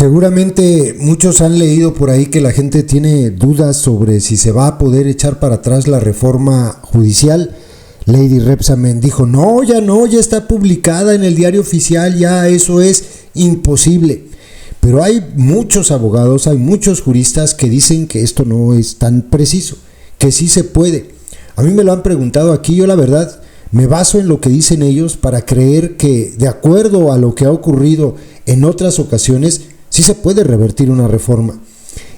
Seguramente muchos han leído por ahí que la gente tiene dudas sobre si se va a poder echar para atrás la reforma judicial. Lady Repsamen dijo, no, ya está publicada en el diario oficial, ya eso es imposible. Pero hay muchos abogados, hay muchos juristas que dicen que esto no es tan preciso, que sí se puede. A mí me lo han preguntado aquí, yo la verdad me baso en lo que dicen ellos para creer que, de acuerdo a lo que ha ocurrido en otras ocasiones, sí se puede revertir una reforma.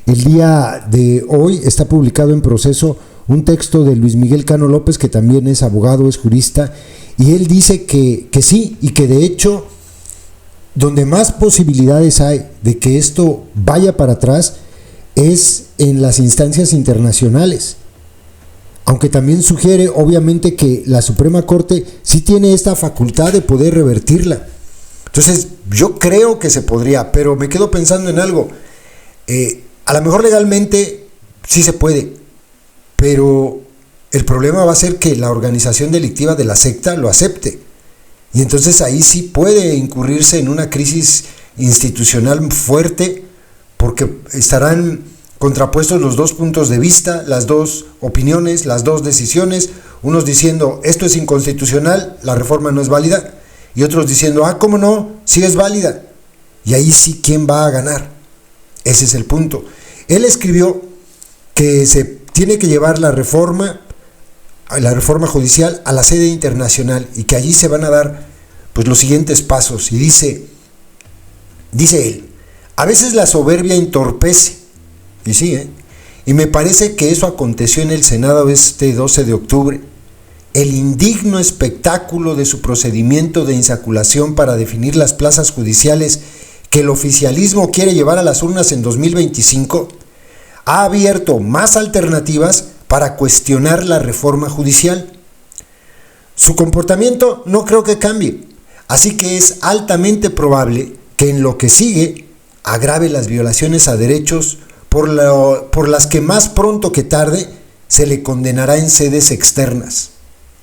El día de hoy está publicado en Proceso un texto de Luis Miguel Cano López, que también es abogado, es jurista, y él dice que sí, y que de hecho, donde más posibilidades hay de que esto vaya para atrás es en las instancias internacionales. Aunque también sugiere, obviamente, que la Suprema Corte sí tiene esta facultad de poder revertirla. Entonces, yo creo que se podría, pero me quedo pensando en algo. A lo mejor legalmente sí se puede, pero el problema va a ser que la organización delictiva de la secta lo acepte. Y entonces ahí sí puede incurrirse en una crisis institucional fuerte, porque estarán contrapuestos los dos puntos de vista, las dos opiniones, las dos decisiones, unos diciendo esto es inconstitucional, la reforma no es válida, y otros diciendo, ¿cómo no? Sí es válida. Y ahí sí, ¿quién va a ganar? Ese es el punto. Él escribió que se tiene que llevar la reforma judicial a la sede internacional y que allí se van a dar pues los siguientes pasos. Y dice él, a veces la soberbia entorpece, y sí, y me parece que eso aconteció en el Senado este 12 de octubre. El indigno espectáculo de su procedimiento de insaculación para definir las plazas judiciales que el oficialismo quiere llevar a las urnas en 2025 ha abierto más alternativas para cuestionar la reforma judicial. Su comportamiento no creo que cambie, así que es altamente probable que en lo que sigue agrave las violaciones a derechos por las que más pronto que tarde se le condenará en sedes externas.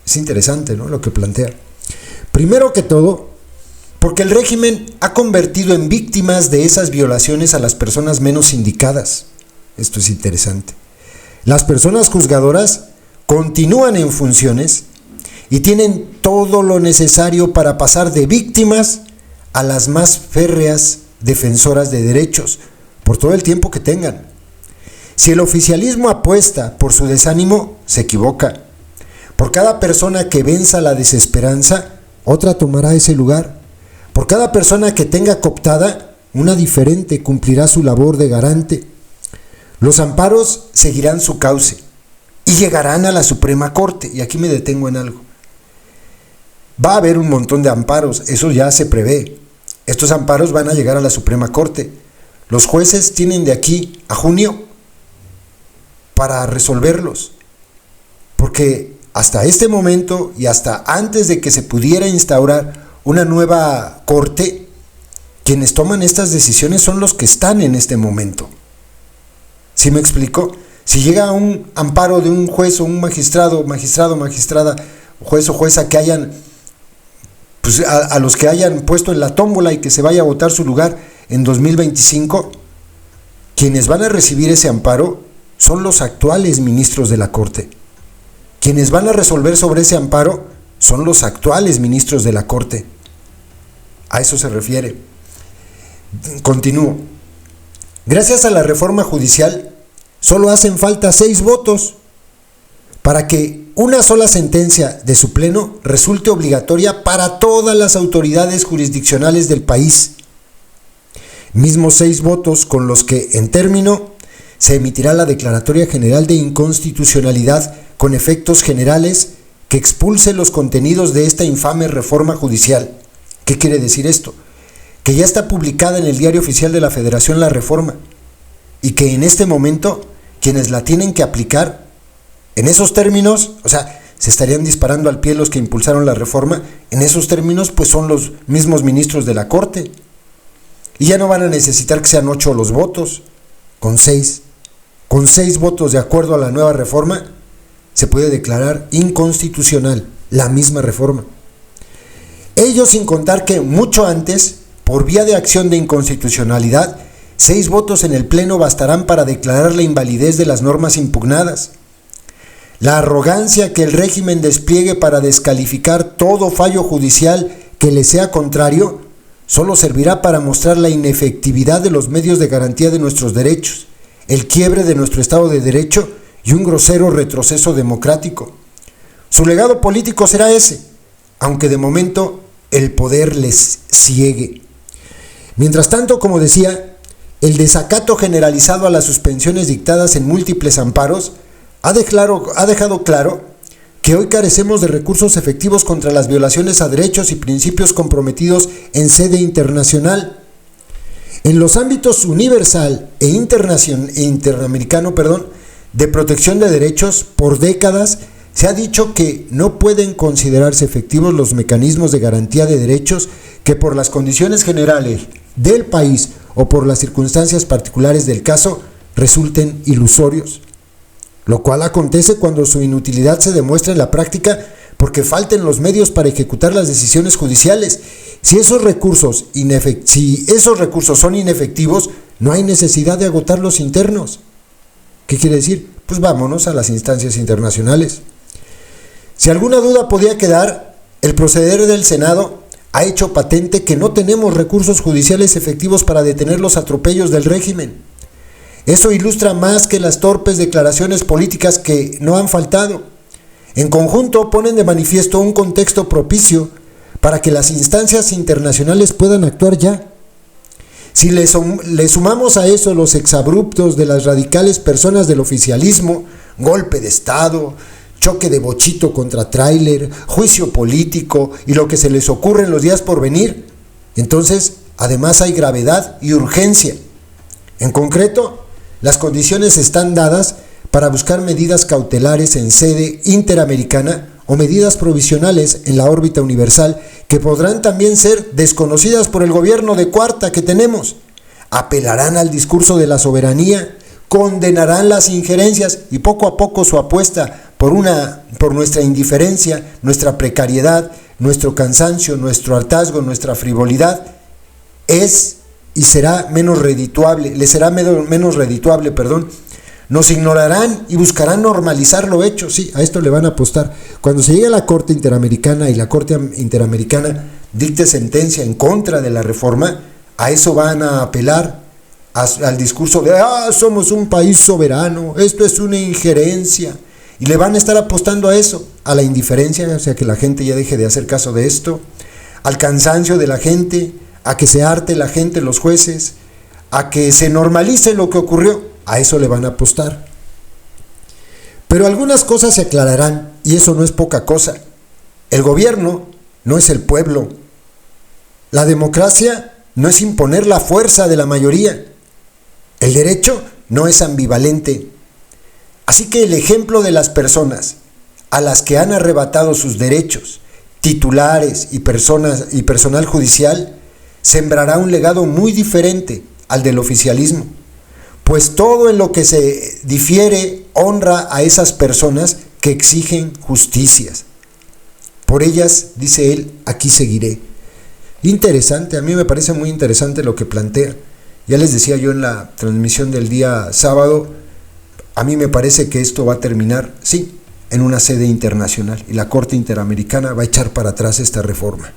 Es interesante, ¿no?, lo que plantea. Primero que todo, porque el régimen ha convertido en víctimas de esas violaciones a las personas menos indicadas. Esto es interesante. Las personas juzgadoras continúan en funciones y tienen todo lo necesario para pasar de víctimas a las más férreas defensoras de derechos, por todo el tiempo que tengan. Si el oficialismo apuesta por su desánimo, se equivoca. Por cada persona que venza la desesperanza, otra tomará ese lugar. Por cada persona que tenga cooptada, una diferente cumplirá su labor de garante. Los amparos seguirán su cauce y llegarán a la Suprema Corte. Y aquí me detengo en algo. Va a haber un montón de amparos, eso ya se prevé. Estos amparos van a llegar a la Suprema Corte. Los jueces tienen de aquí a junio para resolverlos, porque hasta este momento y hasta antes de que se pudiera instaurar una nueva corte, quienes toman estas decisiones son los que están en este momento. ¿Sí me explico? Si llega un amparo de un juez o un magistrada, juez o jueza que hayan, pues a los que hayan puesto en la tómbola y que se vaya a votar su lugar en 2025, quienes van a recibir ese amparo son los actuales ministros de la Corte. Quienes van a resolver sobre ese amparo son los actuales ministros de la Corte. A eso se refiere. Continúo. Gracias a la reforma judicial, solo hacen falta 6 votos para que una sola sentencia de su pleno resulte obligatoria para todas las autoridades jurisdiccionales del país. Mismos 6 votos con los que, en término, se emitirá la Declaratoria General de Inconstitucionalidad con efectos generales que expulse los contenidos de esta infame reforma judicial. ¿Qué quiere decir esto? Que ya está publicada en el Diario Oficial de la Federación la reforma y que en este momento quienes la tienen que aplicar en esos términos, o sea, se estarían disparando al pie los que impulsaron la reforma, en esos términos pues son los mismos ministros de la Corte y ya no van a necesitar que sean 8 los votos, con 6 votos de acuerdo a la nueva reforma se puede declarar inconstitucional la misma reforma. Ello sin contar que mucho antes, por vía de acción de inconstitucionalidad, 6 votos en el Pleno bastarán para declarar la invalidez de las normas impugnadas. La arrogancia que el régimen despliegue para descalificar todo fallo judicial que le sea contrario solo servirá para mostrar la inefectividad de los medios de garantía de nuestros derechos, el quiebre de nuestro Estado de Derecho y un grosero retroceso democrático. Su legado político será ese, aunque de momento el poder les ciegue. Mientras tanto, como decía, el desacato generalizado a las suspensiones dictadas en múltiples amparos ha dejado claro que hoy carecemos de recursos efectivos contra las violaciones a derechos y principios comprometidos en sede internacional. En los ámbitos universal e interamericano, de protección de derechos, por décadas se ha dicho que no pueden considerarse efectivos los mecanismos de garantía de derechos que por las condiciones generales del país o por las circunstancias particulares del caso resulten ilusorios, lo cual acontece cuando su inutilidad se demuestra en la práctica porque falten los medios para ejecutar las decisiones judiciales. Si esos recursos son inefectivos, no hay necesidad de agotar los internos. ¿Qué quiere decir? Pues vámonos a las instancias internacionales. Si alguna duda podía quedar, el proceder del Senado ha hecho patente que no tenemos recursos judiciales efectivos para detener los atropellos del régimen. Eso ilustra más que las torpes declaraciones políticas que no han faltado. En conjunto ponen de manifiesto un contexto propicio para que las instancias internacionales puedan actuar ya. Si le sumamos a eso los exabruptos de las radicales personas del oficialismo, golpe de Estado, choque de bochito contra tráiler, juicio político y lo que se les ocurre en los días por venir, entonces además hay gravedad y urgencia. En concreto, las condiciones están dadas para buscar medidas cautelares en sede interamericana o medidas provisionales en la órbita universal que podrán también ser desconocidas por el gobierno de cuarta que tenemos. Apelarán al discurso de la soberanía, condenarán las injerencias y poco a poco su apuesta por nuestra indiferencia, nuestra precariedad, nuestro cansancio, nuestro hartazgo, nuestra frivolidad, es y será menos redituable, Nos ignorarán y buscarán normalizar lo hecho. Sí, a esto le van a apostar. Cuando se llegue a la Corte Interamericana y la Corte Interamericana dicte sentencia en contra de la reforma, a eso van a apelar, al discurso de somos un país soberano, esto es una injerencia. Y le van a estar apostando a eso, a la indiferencia, o sea, que la gente ya deje de hacer caso de esto, al cansancio de la gente, a que se harte la gente, los jueces, a que se normalice lo que ocurrió. A eso le van a apostar. Pero algunas cosas se aclararán, y eso no es poca cosa. El gobierno no es el pueblo. La democracia no es imponer la fuerza de la mayoría. El derecho no es ambivalente. Así que el ejemplo de las personas a las que han arrebatado sus derechos, titulares y personal judicial, sembrará un legado muy diferente al del oficialismo. Pues todo en lo que se difiere honra a esas personas que exigen justicias. Por ellas, dice él, aquí seguiré. Interesante, a mí me parece muy interesante lo que plantea. Ya les decía yo en la transmisión del día sábado, a mí me parece que esto va a terminar, sí, en una sede internacional y la Corte Interamericana va a echar para atrás esta reforma.